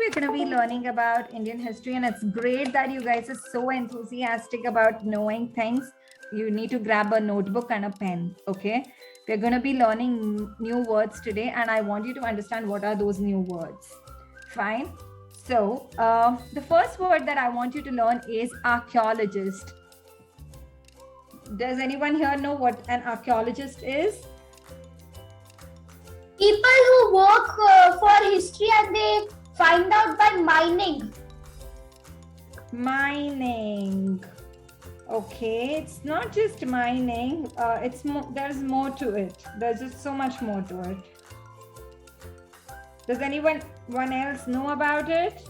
we're going to be learning about Indian history, and it's great that you guys are so enthusiastic about knowing things. You need to grab a notebook and a pen, okay? We're going to be learning new words today, and I want you to understand what are those new words. Fine. So, the first word that I want you to learn is archaeologist. Does anyone here know what an archaeologist is? People who work for history and they find out by mining. Mining. Okay, it's not just mining. There's more to it. There's just so much more to it. Does anyone else know about it?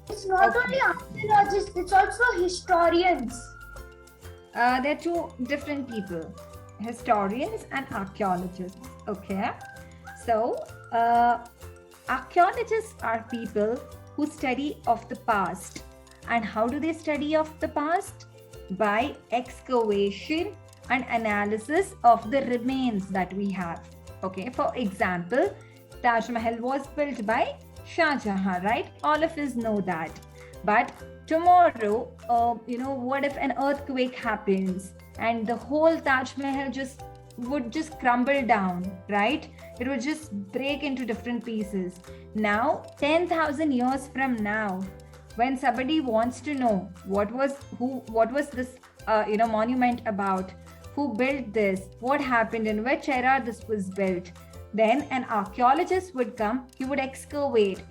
It's not only archaeologists, it's also historians. They're two different people, historians and archaeologists. Okay, so archaeologists are people who study of the past. And how do they study of the past? By excavation and analysis of the remains that we have. Okay, for example, Taj Mahal was built by Shah Jahan, right? All of us know that. But tomorrow, what if an earthquake happens and the whole Taj Mahal would just crumble down, right? It would just break into different pieces. Now, 10,000 years from now, when somebody wants to know what was this monument about, who built this, what happened, in which era this was built, then an archaeologist would come. He would excavate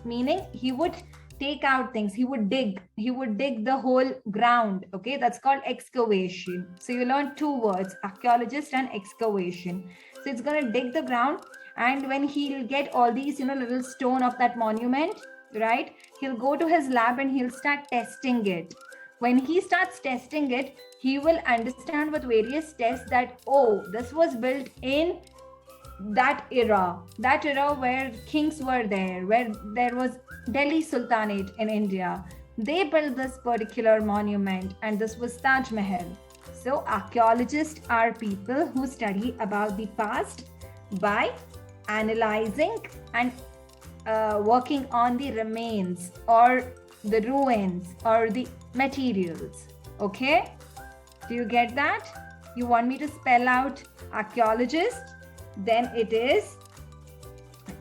meaning he would take out things, he would dig the whole ground. Okay, that's called excavation. So you learn two words, archaeologist and excavation. So it's going to dig the ground, and when he'll get all these little stone of that monument, right, he'll go to his lab and he'll start testing it. When he starts testing it, he will understand with various tests that, oh, this was built in that era where kings were there, where there was Delhi Sultanate in India. They built this particular monument, and this was Taj Mahal. So archaeologists are people who study about the past by analyzing and working on the remains or the ruins or the materials. Okay, do you get that? You want me to spell out archaeologist? Then it is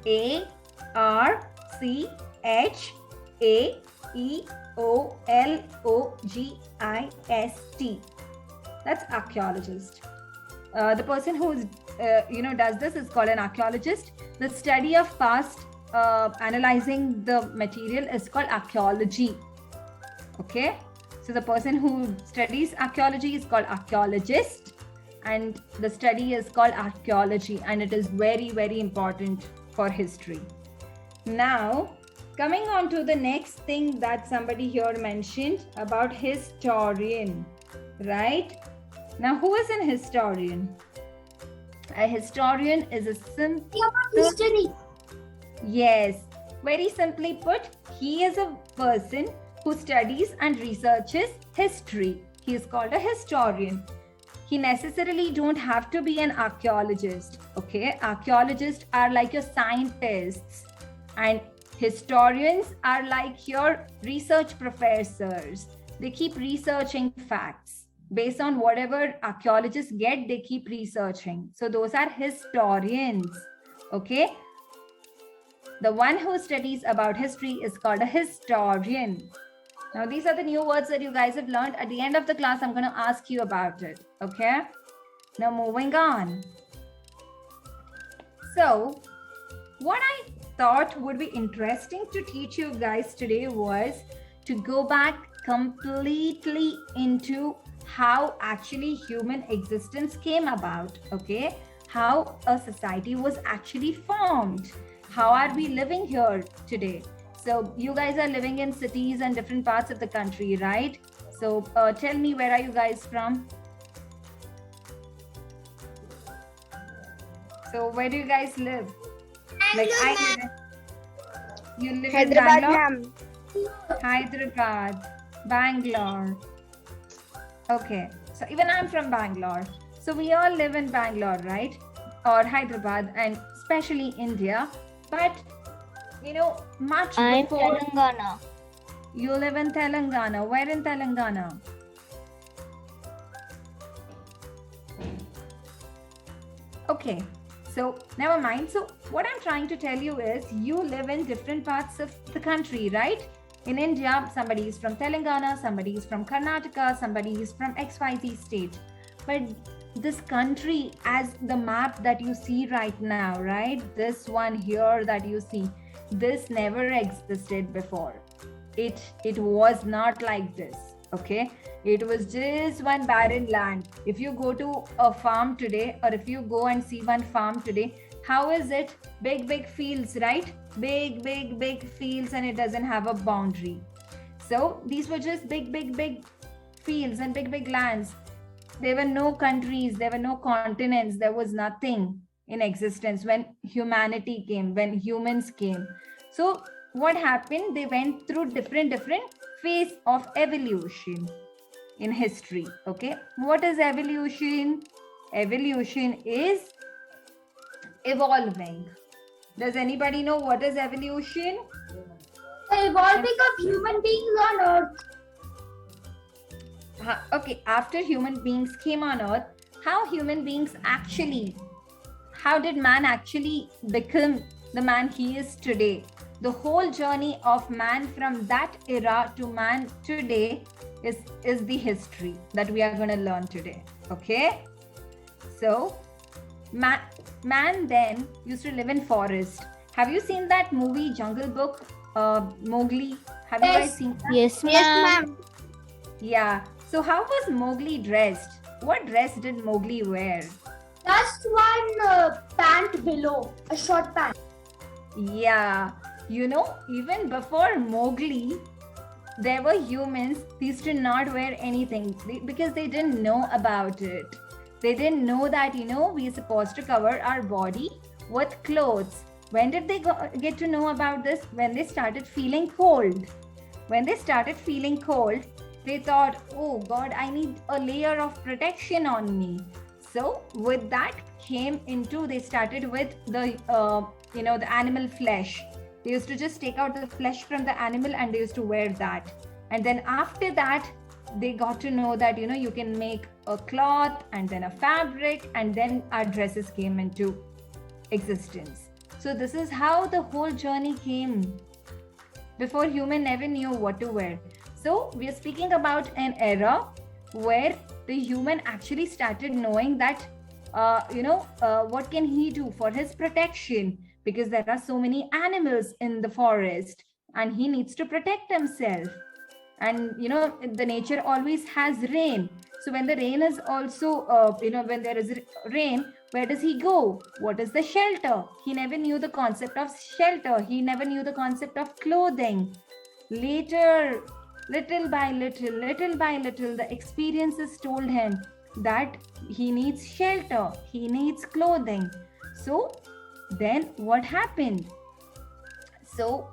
ARCHAEOLOGIST. That's archaeologist. The person who does this is called an archaeologist. The study of past, analyzing the material, is called archaeology. Okay, so the person who studies archaeology is called archaeologist, and the study is called archaeology, and it is very, very important for history. Now, coming on to the next thing that somebody here mentioned about historian, right? Now, who is an historian? A historian is a simple... history. Yes, very simply put, he is a person who studies and researches history. He is called a historian. He necessarily don't have to be an archaeologist. Okay, archaeologists are like your scientists, and historians are like your research professors. They keep researching facts. Based on whatever archaeologists get, they keep researching. So those are historians. Okay, the one who studies about history is called a historian. Now, these are the new words that you guys have learned. At the end of the class, I'm going to ask you about it. Okay? Now, moving on. So, what I thought would be interesting to teach you guys today was to go back completely into how actually human existence came about. Okay? How a society was actually formed. How are we living here today? So you guys are living in cities and different parts of the country, right? So tell me, where are you guys from? So where do you guys live? You live in Bangalore? Hyderabad, Bangalore. Okay, so even I'm from Bangalore. So we all live in Bangalore, right? Or Hyderabad, and especially India. But much I'm before. Telangana. You live in Telangana. Where in Telangana? Okay, so never mind. So what I'm trying to tell you is you live in different parts of the country, right? In India, somebody is from Telangana, somebody is from Karnataka, somebody is from XYZ state. But this country, as the map that you see right now, right? This one here that you see, this never existed before. It was not like this. Okay, it was just one barren land. If you go to a farm today, or if you go and see one farm today, how is it? Big fields, right? Big fields, and it doesn't have a boundary. So these were just big fields and big lands. There were no countries, there were no continents, there was nothing in existence when humanity came, when humans came. So what happened? They went through different phase of evolution in history. Okay, what is evolution? Evolution is evolving. Does anybody know what is evolution? The evolving of human beings on Earth. Okay, after human beings came on Earth, how did man actually become the man he is today? The whole journey of man from that era to man today is the history that we are going to learn today. Okay, so man then used to live in forest. Have you seen that movie Jungle Book, Mowgli? Have you guys seen that? Yes, ma'am. Yes, ma'am. Yeah, so how was Mowgli dressed? What dress did Mowgli wear? Just one pant below, a short pant. Yeah, even before Mowgli, there were humans who used to not wear anything because they didn't know about it. They didn't know that, we're supposed to cover our body with clothes. When did they get to know about this? When they started feeling cold. When they started feeling cold, they thought, oh God, I need a layer of protection on me. So with that they started with the animal flesh. They used to just take out the flesh from the animal and they used to wear that. And then after that, they got to know that, you can make a cloth and then a fabric, and then our dresses came into existence. So this is how the whole journey came. Before, human never knew what to wear. So we are speaking about an era where the human actually started knowing that, what can he do for his protection? Because there are so many animals in the forest and he needs to protect himself. And, the nature always has rain. So when the rain is also, when there is rain, where does he go? What is the shelter? He never knew the concept of shelter. He never knew the concept of clothing. Later, little by little, the experiences told him that he needs shelter, he needs clothing. So then what happened? So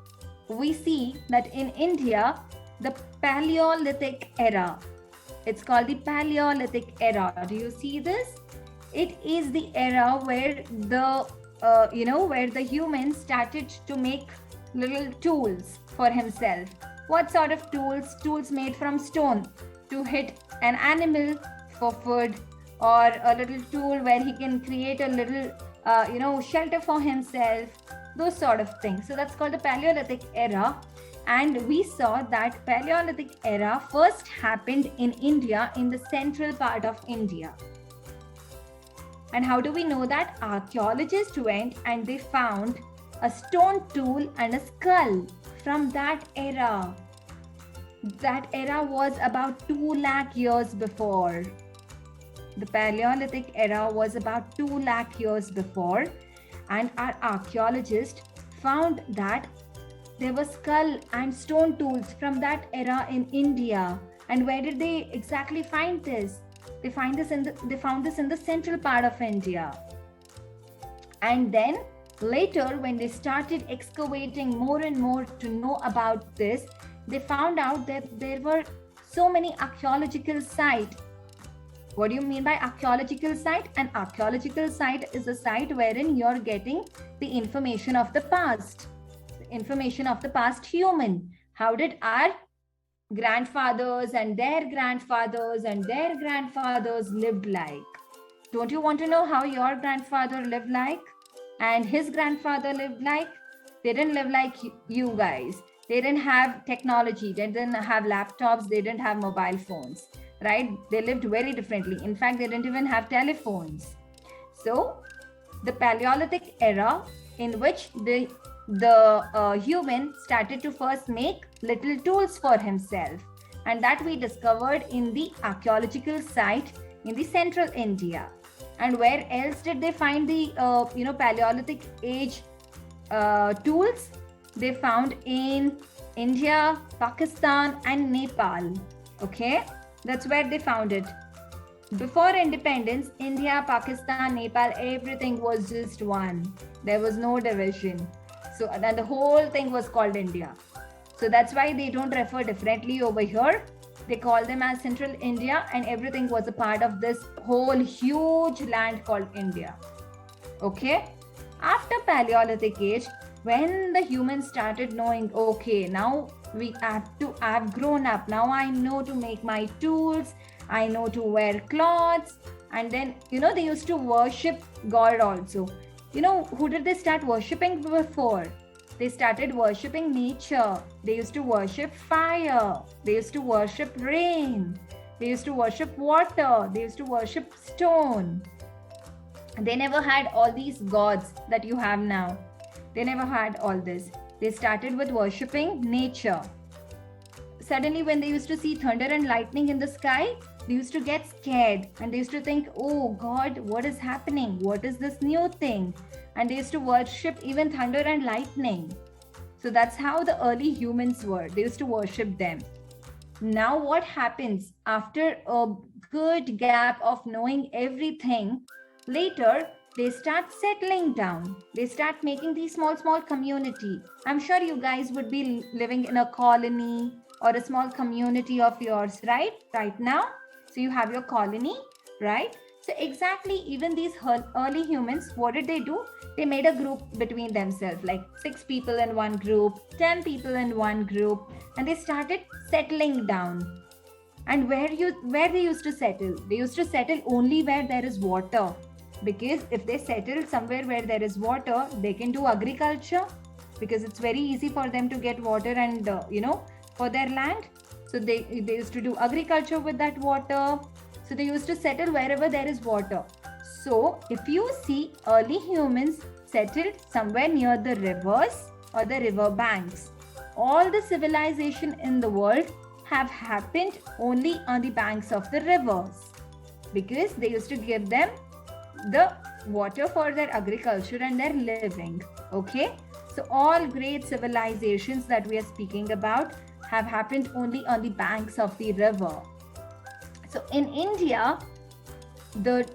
we see that in India, the Paleolithic era, it's called the Paleolithic era. Do you see this? It is the era where where the humans started to make little tools for himself. What sort of tools? Tools made from stone to hit an animal for food, or a little tool where he can create a little, shelter for himself, those sort of things. So that's called the Paleolithic era. And we saw that Paleolithic era first happened in India, in the central part of India. And how do we know that? Archaeologists went and they found a stone tool and a skull from that era. That era was about 2 lakh years before. The Paleolithic era was about 2 lakh years before, and our archaeologists found that there were skull and stone tools from that era in India. And where did they exactly find this? They found this in the central part of India. And then later, when they started excavating more and more to know about this, they found out that there were so many archaeological sites What do you mean by archaeological site? An archaeological site is a site wherein you're getting the information of the past, information of the past human. How did our grandfathers and their grandfathers and their grandfathers lived like? Don't you want to know how your grandfather lived like and his grandfather lived like? They didn't live like you guys. They didn't have technology. They didn't have laptops. They didn't have mobile phones, right? They lived very differently. In fact, they didn't even have telephones. So the Paleolithic era, in which the human started to first make little tools for himself, and that we discovered in the archaeological site in the central India. And where else did they find the Paleolithic age tools? They found in India, Pakistan, and Nepal. Okay, that's where they found it. Before independence, India, Pakistan, Nepal, everything was just one. There was no division. So then the whole thing was called India. So that's why they don't refer differently over here. They call them as Central India, and everything was a part of this whole huge land called India. Okay. After Paleolithic age, when the humans started knowing, okay, now I've grown up. Now I know to make my tools. I know to wear clothes. And then, they used to worship God also. Who did they start worshipping before? They started worshipping nature. They used to worship fire. They used to worship rain. They used to worship water. They used to worship stone. They never had all these gods that you have now. They never had all this. They started with worshipping nature. Suddenly, when they used to see thunder and lightning in the sky, they used to get scared and they used to think, oh God, what is happening? What is this new thing? And they used to worship even thunder and lightning. So that's how the early humans were. They used to worship them. Now what happens after a good gap of knowing everything? Later, they start settling down. They start making these small community. I'm sure you guys would be living in a colony or a small community of yours, right now. So you have your colony, right? So exactly, even these early humans, what did they do? They made a group between themselves, like 6 people in one group, 10 people in one group, and they started settling down. And where they used to settle? They used to settle only where there is water. Because if they settle somewhere where there is water, they can do agriculture, because it's very easy for them to get water and, for their land. So they used to do agriculture with that water. So they used to settle wherever there is water. So if you see, early humans settled somewhere near the rivers or the river banks. All the civilization in the world have happened only on the banks of the rivers, because they used to give them the water for their agriculture and their living. Okay, so all great civilizations that we are speaking about have happened only on the banks of the river. So in India, the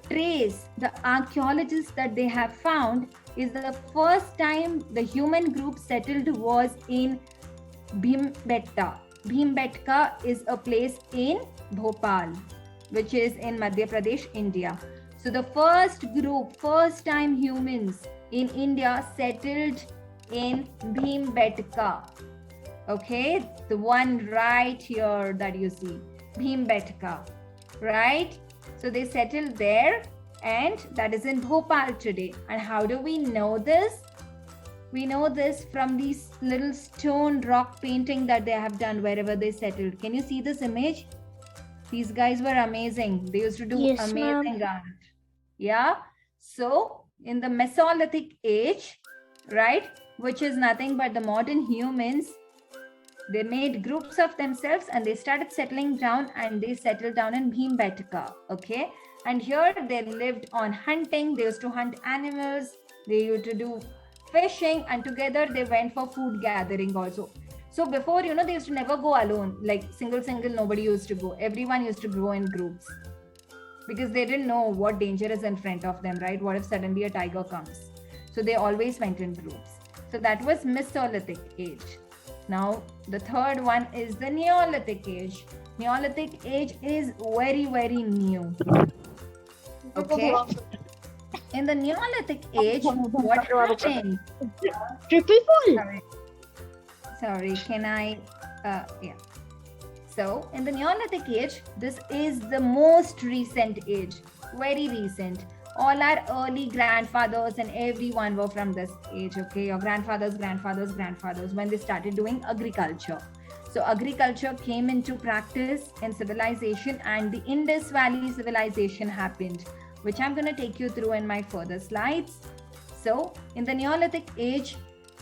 archaeologists that they have found is the first time the human group settled was in Bhimbetka. Bhimbetka is a place in Bhopal, which is in Madhya Pradesh, India. So the first time humans in India settled in Bhimbetka. Okay, the one right here that you see, Bhimbetka, right? So they settled there, and that is in Bhopal today. And how do we know this? We know this from these little stone rock painting that they have done wherever they settled. Can you see this image? These guys were amazing. They used to do amazing art. Yeah. So in the Mesolithic age, right, which is nothing but the modern humans, they made groups of themselves and they started settling down, and they settled down in Bhimbetka. Okay. And here they lived on hunting. They used to hunt animals. They used to do fishing, and together they went for food gathering also. So before, they used to never go alone, like single, nobody used to go. Everyone used to go in groups, because they didn't know what danger is in front of them, right? What if suddenly a tiger comes? So they always went in groups. So that was Mesolithic age. Now, the third one is the Neolithic age. Neolithic age is very, very new. Okay. In the Neolithic age, what happened? Triple fold. Sorry, can I? Yeah. So, in the Neolithic age, this is the most recent age, very recent. All our early grandfathers and everyone were from this age, okay? Your grandfathers, when they started doing agriculture. So, agriculture came into practice in civilization, and the Indus Valley civilization happened, which I'm going to take you through in my further slides. So, in the Neolithic age,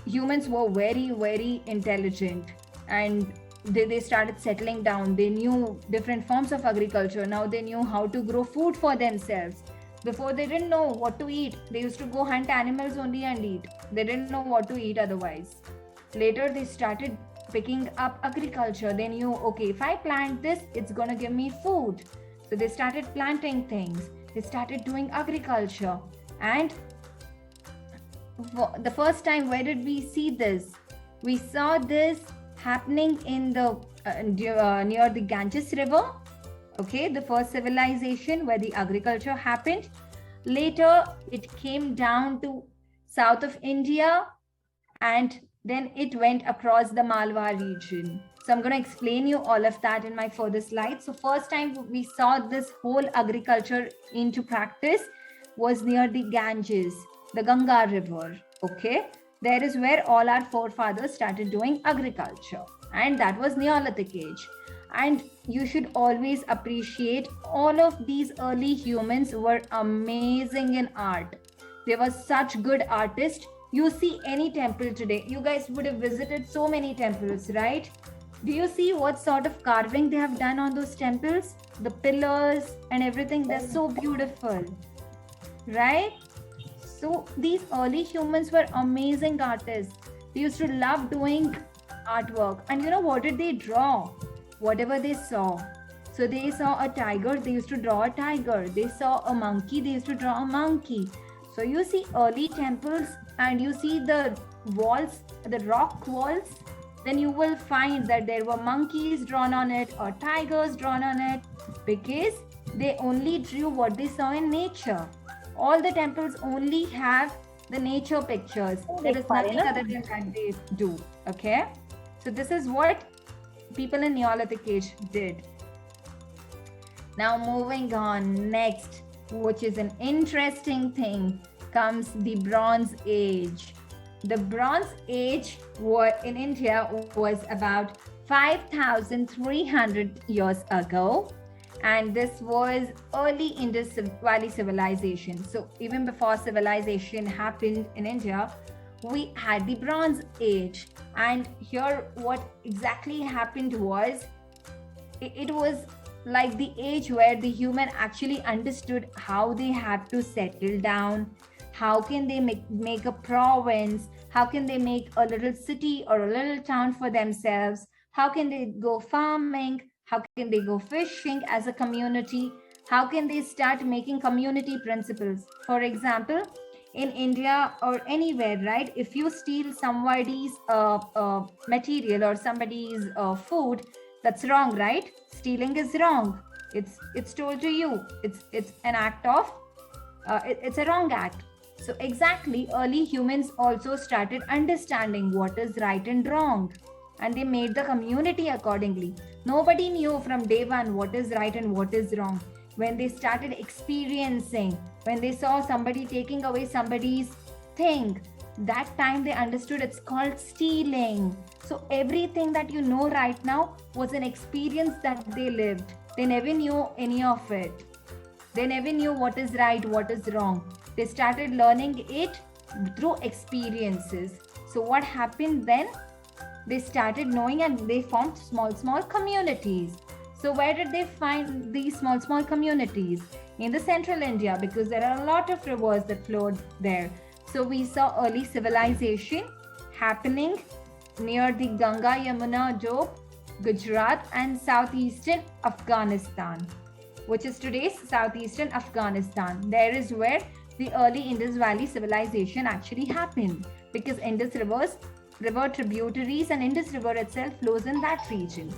humans were very, very intelligent, and they started settling down. They knew different forms of agriculture. Now they knew how to grow food for themselves. Before, they didn't know what to eat. They used to go hunt animals only and eat. They didn't know what to eat otherwise. Later, they started picking up agriculture. They knew, okay, if I plant this, it's going to give me food. So they started planting things. They started doing agriculture. And for the first time, where did we see this? We saw this happening in the near the Ganges River. Okay, the first civilization where the agriculture happened. Later, it came down to south of India, and then it went across the Malwa region. So I'm going to explain you all of that in my further slides. So first time we saw this whole agriculture into practice was near the Ganges, the Ganga River. Okay, there is where all our forefathers started doing agriculture, and that was Neolithic age. And you should always appreciate all of these early humans were amazing in art. They were such good artists. You see any temple today, you guys would have visited so many temples, right? Do you see what sort of carving they have done on those temples? The pillars and everything, they're so beautiful, right? So these early humans were amazing artists. They used to love doing artwork. And you know, what did they draw? Whatever they saw. So they saw a tiger, they used to draw a tiger. They saw a monkey, they used to draw a monkey. So you see early temples and you see the walls, the rock walls, then you will find that there were monkeys drawn on it or tigers drawn on it, because they only drew what they saw in nature. All the temples only have the nature pictures. There is nothing other than that they do. Okay. So this is what people in Neolithic age did. Now moving on, next, which is an interesting thing, comes the Bronze Age. The Bronze Age in India was about 5,300 years ago. And this was early Indus Valley civilization. So even before civilization happened in India, we had the Bronze Age. And here what exactly happened was, it was like the age where the human actually understood how they have to settle down, how can they make a province, how can they make a little city or a little town for themselves, how can they go farming, how can they go fishing as a community, how can they start making community principles. For example, in India or anywhere, right? If you steal somebody's material or somebody's food, that's wrong, right? Stealing is wrong. It's told to you. It's an act of, it's a wrong act. So exactly, early humans also started understanding what is right and wrong, and they made the community accordingly. Nobody knew from day one what is right and what is wrong. When they started experiencing, when they saw somebody taking away somebody's thing, that time they understood it's called stealing. So everything that you know right now was an experience that they lived. They never knew any of it. They never knew what is right, what is wrong. They started learning it through experiences. So what happened then? They started knowing and they formed small communities. So where did they find these small communities? In the central India, because there are a lot of rivers that flowed there. So we saw early civilization happening near the Ganga Yamuna Job, Gujarat and southeastern Afghanistan, which is today's southeastern Afghanistan. There is where the early Indus Valley civilization actually happened, because Indus river tributaries and Indus River itself flows in that region.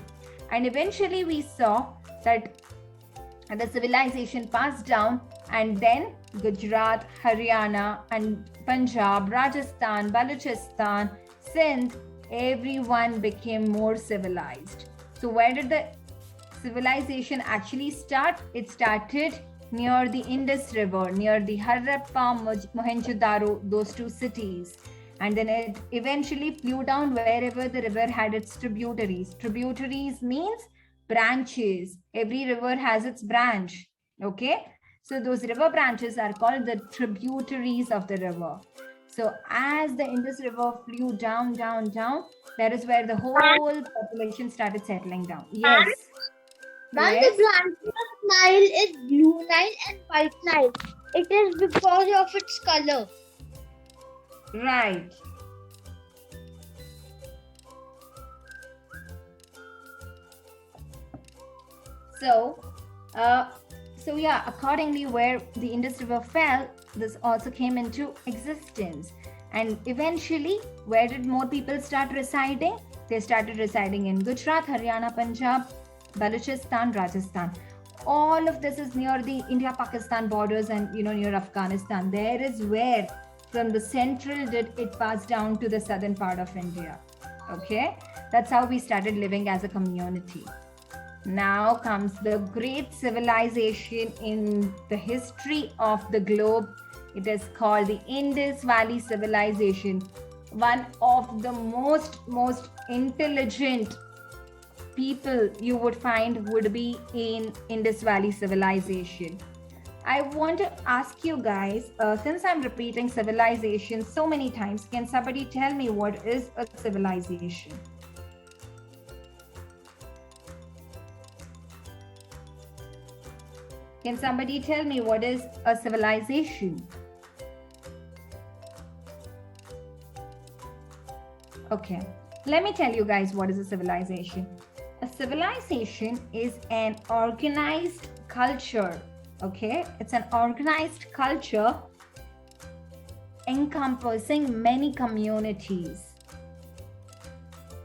And eventually we saw that the civilization passed down, and then Gujarat, Haryana, and Punjab, Rajasthan, Balochistan, Sindh, everyone became more civilized. So where did the civilization actually start? It started near the Indus River, near the Harappa, Mohenjo-daro, those two cities. And then it eventually flew down wherever the river had its tributaries. Tributaries means branches. Every river has its branch. Okay. So those river branches are called the tributaries of the river. So as the Indus River flew down, down, down, that is where the whole population started settling down. Yes. Ma'am, Yes. the branches of Nile is Blue Nile and White Nile. It is because of its color. Right. So yeah, accordingly, where the Indus River fell, this also came into existence. And eventually, where did more people start residing? They started residing in Gujarat, Haryana, Punjab, Balochistan, Rajasthan. All of this is near the India-Pakistan borders and near Afghanistan. There is where from the central did it pass down to the southern part of India. Okay, that's how we started living as a community. Now comes the great civilization in the history of the globe. It is called the Indus Valley Civilization. One of the most intelligent people you would find would be in Indus Valley Civilization. I want to ask you guys, since I'm repeating civilization so many times, can somebody tell me what is a civilization? Can somebody tell me what is a civilization? Okay, let me tell you guys what is a civilization. A civilization is an organized culture. Okay, it's an organized culture encompassing many communities.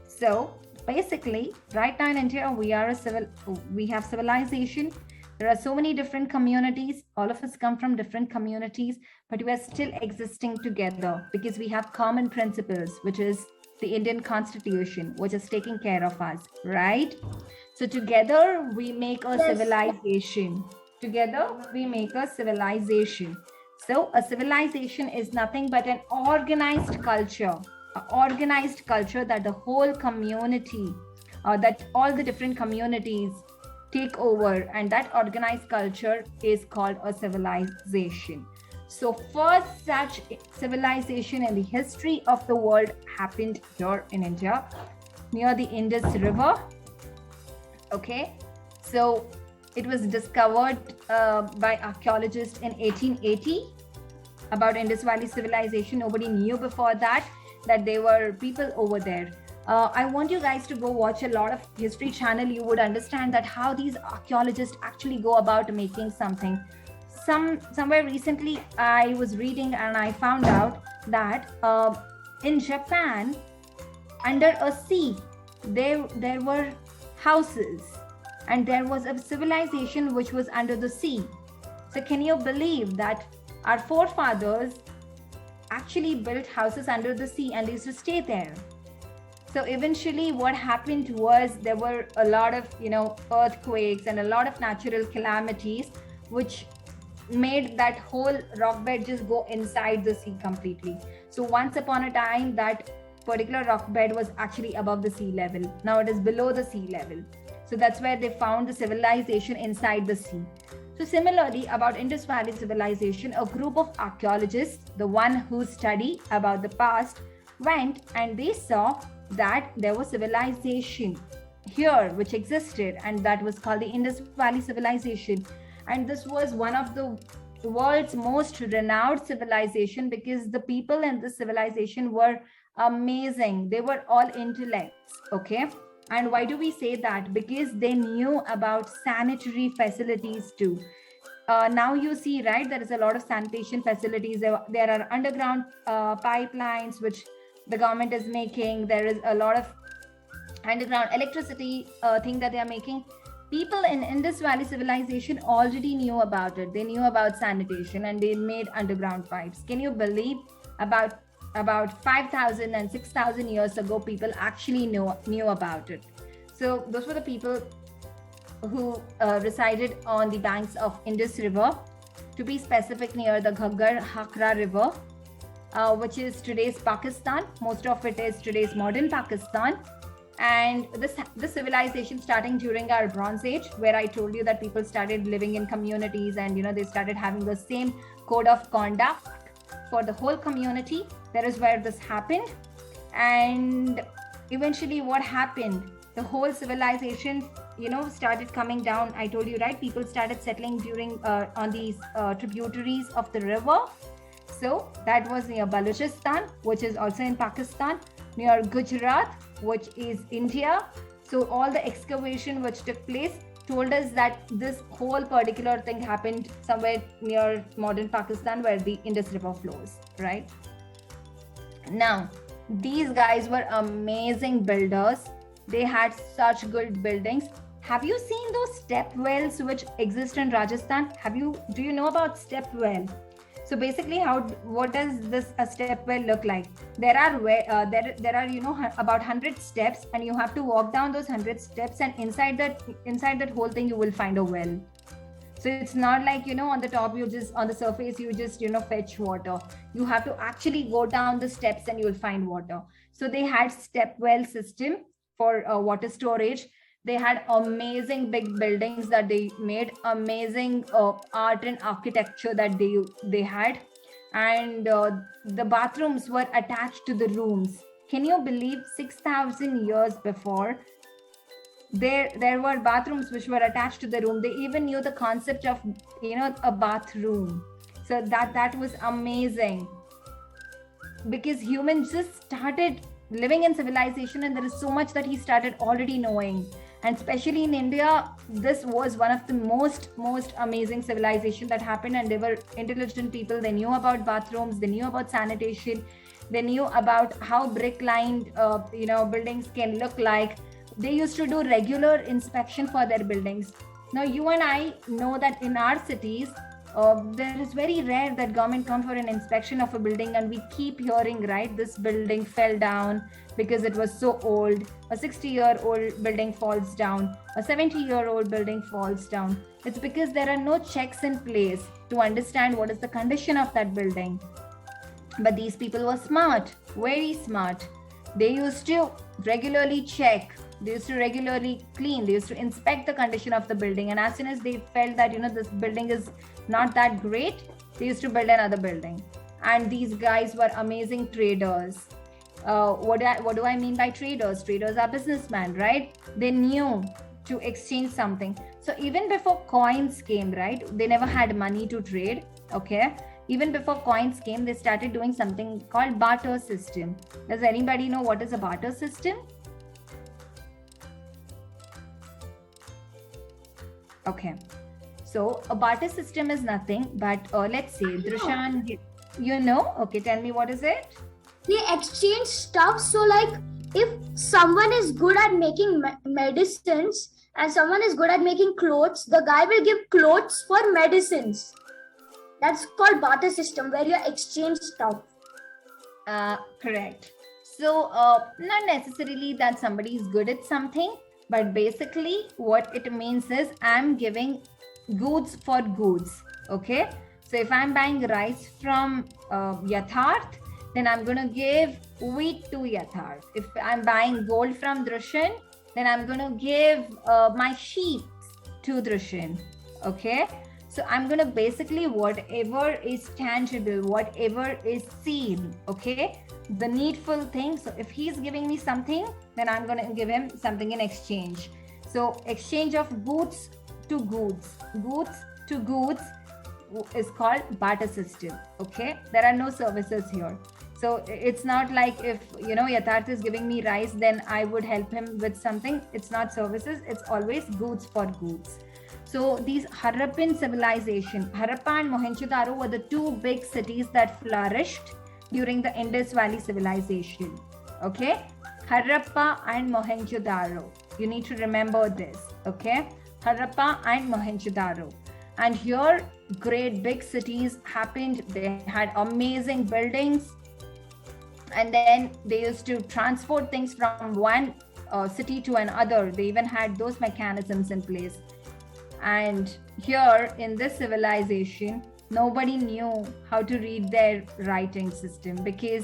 So basically, right now in India, we have civilization. There are so many different communities. All of us come from different communities, but we are still existing together because we have common principles, which is the Indian Constitution, which is taking care of us, right? So together we make a civilization. Together we make a civilization. So a civilization is nothing but an organized culture, that the whole community, that all the different communities take over, and that organized culture is called a civilization. So first such civilization in the history of the world happened here in India, near the Indus River. Okay, so it was discovered by archaeologists in 1880 about Indus Valley civilization. Nobody knew before that there were people over there. I want you guys to go watch a lot of History Channel. You would understand that how these archaeologists actually go about making something. Somewhere recently I was reading and I found out that in Japan, under a sea, there were houses, and there was a civilization which was under the sea. So can you believe that our forefathers actually built houses under the sea and they used to stay there? So eventually what happened was there were a lot of, earthquakes and a lot of natural calamities, which made that whole rock bed just go inside the sea completely. So once upon a time, that particular rock bed was actually above the sea level. Now it is below the sea level. So that's where they found the civilization inside the sea. So similarly, about Indus Valley civilization, a group of archaeologists, the one who study about the past, went and they saw that there was civilization here which existed, and that was called the Indus Valley civilization. And this was one of the world's most renowned civilization because the people in this civilization were amazing. They were all intellects. Okay. And why do we say that? Because they knew about sanitary facilities too. Now you see, right, there is a lot of sanitation facilities. There are underground pipelines which the government is making. There is a lot of underground electricity thing that they are making. People in Indus Valley civilization already knew about it. They knew about sanitation and they made underground pipes. Can you believe about 5,000 and 6,000 years ago, people actually knew about it. So those were the people who resided on the banks of Indus River, to be specific, near the Ghaggar Hakra River, which is today's Pakistan. Most of it is today's modern Pakistan. And the civilization starting during our Bronze Age, where I told you that people started living in communities and they started having the same code of conduct for the whole community. That is where this happened. And eventually what happened, the whole civilization started coming down. I told you, right? People started settling during on these tributaries of the river. So that was near Balochistan, which is also in Pakistan, near Gujarat, which is India. So all the excavation which took place told us that this whole particular thing happened somewhere near modern Pakistan, where the Indus River flows, right? Now, these guys were amazing builders. They had such good buildings. Have you seen those step wells which exist in Rajasthan? Do you know about step well? So basically, what does this a step well look like? There are about 100 steps, and you have to walk down those 100 steps, and inside that whole thing you will find a well. So it's not like on the top, on the surface you just fetch water. You have to actually go down the steps and you will find water. So they had step well system for water storage. They had amazing big buildings that they made, amazing art and architecture that they had, and the bathrooms were attached to the rooms. Can you believe 6,000 years before, there were bathrooms which were attached to the room? They even knew the concept of a bathroom. So that was amazing, because humans just started living in civilization, and there is so much that he started already knowing. And especially in India, this was one of the most amazing civilization that happened. And they were intelligent people. They knew about bathrooms, they knew about sanitation, they knew about how brick lined buildings can look like. They used to do regular inspection for their buildings. Now you and I know that in our cities, there is very rare that government come for an inspection of a building, and we keep hearing, right, this building fell down because it was so old. A 60-year-old building falls down, a 70-year-old building falls down. It's because there are no checks in place to understand what is the condition of that building. But these people were smart, very smart. They used to regularly check, they used to regularly clean, they used to inspect the condition of the building. And as soon as they felt that this building is not that great, they used to build another building. And these guys were amazing traders. What do I mean by traders? Traders are businessmen, right? They knew to exchange something. So even before coins came, right, they never had money to trade. Okay, even before coins came, they started doing something called barter system. Does anybody know what is a barter system? Okay, so a barter system is nothing but let's say Drushan, okay, tell me, what is it? They exchange stuff. So like, if someone is good at making medicines and someone is good at making clothes, the guy will give clothes for medicines. That's called barter system, where you exchange stuff. Correct. So not necessarily that somebody is good at something, but basically what it means is I'm giving goods for goods. Okay, so if I'm buying rice from Yatharth, then I'm going to give wheat to Yatharth. If I'm buying gold from Drushan, then I'm going to give my sheep to Drushan. Okay, so I'm going to basically, whatever is tangible, whatever is seen, okay, the needful thing. So if he's giving me something, then I'm going to give him something in exchange. So exchange of goods to goods is called barter system. Okay, there are no services here. So it's not like if Yatharth is giving me rice, then I would help him with something. It's not services, it's always goods for goods. So these Harappan civilization, Harappa and Mohenjo-daro, were the two big cities that flourished during the Indus Valley civilization. Okay, Harappa and Mohenjo-daro. You need to remember this, okay? Harappa and Mohenjo-daro. And here, great big cities happened. They had amazing buildings. And then they used to transport things from one city to another. They even had those mechanisms in place. And here in this civilization, nobody knew how to read their writing system because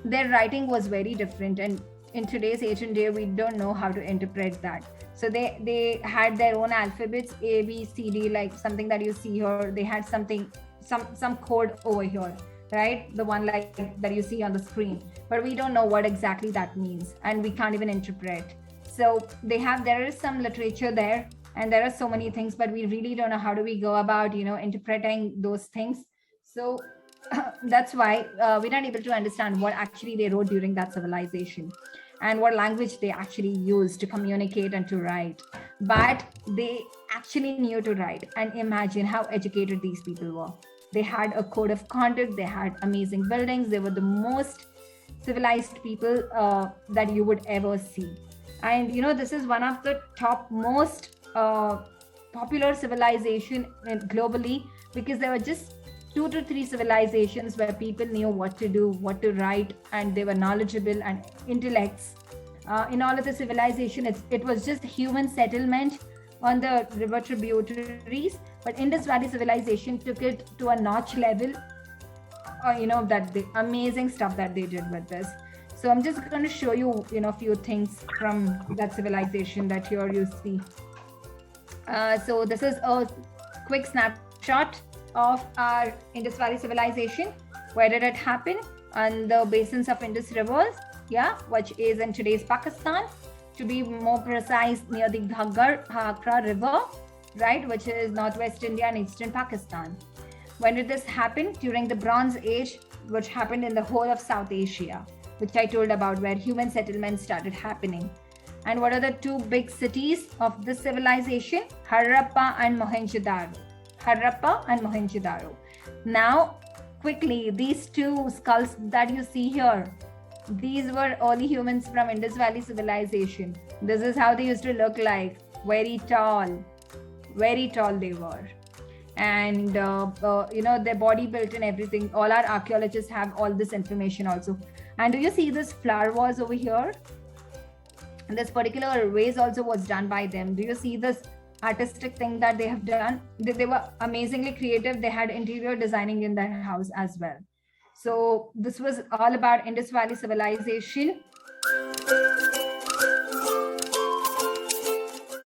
their writing was very different. And in today's age and day, we don't know how to interpret that. So they had their own alphabets, A, B, C, D, like something that you see here. They had something, some code over here, right? The one like that you see on the screen. But we don't know what exactly that means, and we can't even interpret. So there is some literature there, and there are so many things, but we really don't know how do we go about, interpreting those things. So that's why we're not able to understand what actually they wrote during that civilization and what language they actually used to communicate and to write. But they actually knew to write, and imagine how educated these people were. They had a code of conduct, they had amazing buildings, they were the most civilized people that you would ever see. And this is one of the top most popular civilization globally, because there were just 2 to 3 civilizations where people knew what to do, what to write, and they were knowledgeable and intellects. In all of the civilization, it was just human settlement on the river tributaries, but Indus Valley civilization took it to a notch level. That the amazing stuff that they did with this. So I'm just going to show you, a few things from that civilization that here you see. So this is a quick snapshot of our Indus Valley civilization. Where did it happen? On the basins of Indus rivers, which is in today's Pakistan. To be more precise, near the Ghaggar Hakra river, right, which is northwest India and eastern Pakistan. When did this happen? During the Bronze Age, which happened in the whole of South Asia, which I told about, where human settlements started happening. And what are the 2 big cities of this civilization? Harappa and Mohenjo-daro. Harappa and Mohenjo-daro. Now, quickly, these 2 skulls that you see here, these were early humans from Indus Valley civilization. This is how they used to look like. Very tall they were. And, their body built and everything. All our archaeologists have all this information also. And do you see this flower vase over here? This particular vase also was done by them. Do you see this artistic thing that they have done? They were amazingly creative. They had interior designing in their house as well. So this was all about Indus Valley civilization.